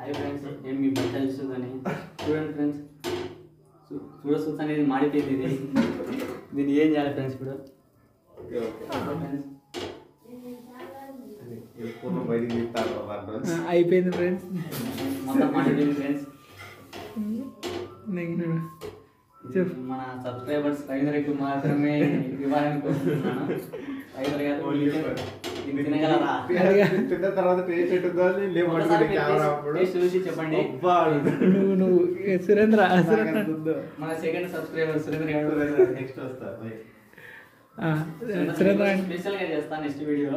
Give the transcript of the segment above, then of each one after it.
Hi friends, నేను మీ బట్టలు చూస్తుందని చూడండి ఫ్రెండ్స్. చూడ అనేది మాడిపోయింది. ఇది దీన్ని ఏం చేయాలి ఫ్రెండ్స్ ఇప్పుడు? అయిపోయింది ఫ్రెండ్స్, మొత్తం మాడిపోయింది ఫ్రెండ్స్. మన సబ్స్క్రైబర్స్ 500కు మాత్రమే ఇవ్వాలని కోరుకుంటున్నాను. 500 కాదు, తినగలరా? చూసి చెప్పండి. నువ్వు సురేంద్ర మన సెకండ్ సబ్స్క్రైబర్ సురేంద్ర గారు నెక్స్ట్ వస్తారు. సురేంద్ర స్పెషల్ గా చేస్తాను నెక్స్ట్ వీడియో.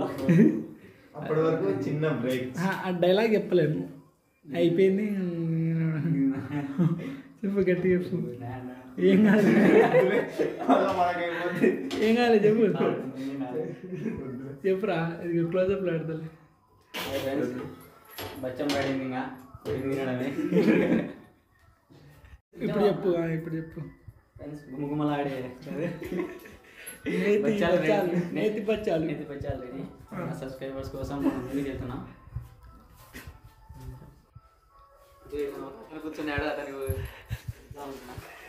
అప్పటి వరకు చిన్న బ్రేక్. ఆ డైలాగ్ చెప్పలేను, అయిపోయింది. చెప్పు, గట్టి చెప్పు. ఏం కాదు, ఏం కాదు, చెప్పు చెప్పురా. ఇది క్లోజప్ ఆడతలే. బచ్చం పడింది ఇంకా తినడమే. ఇప్పుడు చెప్పు, ఇప్పుడు చెప్పు. గుమగుమలాడే నేతి బచ్చాలు రెడీ. సబ్స్క్రైబర్స్ కోసం ముందుకు చెప్తున్నాం. కూర్చున్నాడు అతను.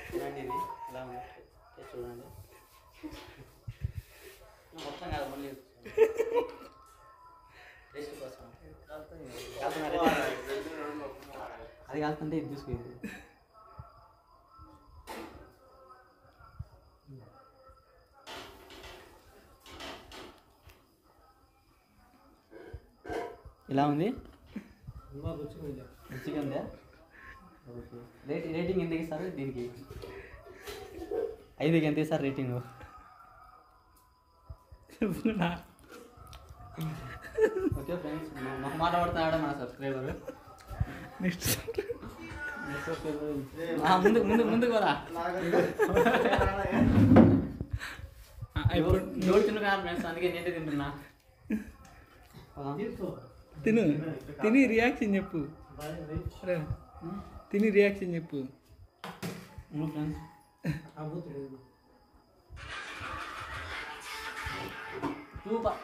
చూడండి, ఇది ఇలా ఉంది, చూడండి. మొత్తం కాదు, మళ్ళీ టేస్ట్ కోసం అది కాకుంటే ఇది చూసుకుంది. ఇలా ఉంది, రుచిగా ఉందా? ఓకే. రేటింగ్ ఎంత ఇస్తారు దీనికి? 5కి ఎంత ఇస్తారు రేటింగ్? ఓకే ఫ్రెండ్స్, మాట పడుతున్నాడు మన సబ్స్క్రైబర్. నెక్స్ట్ ముందు కదా ఇప్పుడు నోడు తిన్నా ఫ్రెండ్స్, అందుకే నేనే తింటున్నా. తిని రియాక్షన్ చెప్పు, తిని రియాక్షన్ చెప్పు ఫ్రెండ్స్. సూపర్.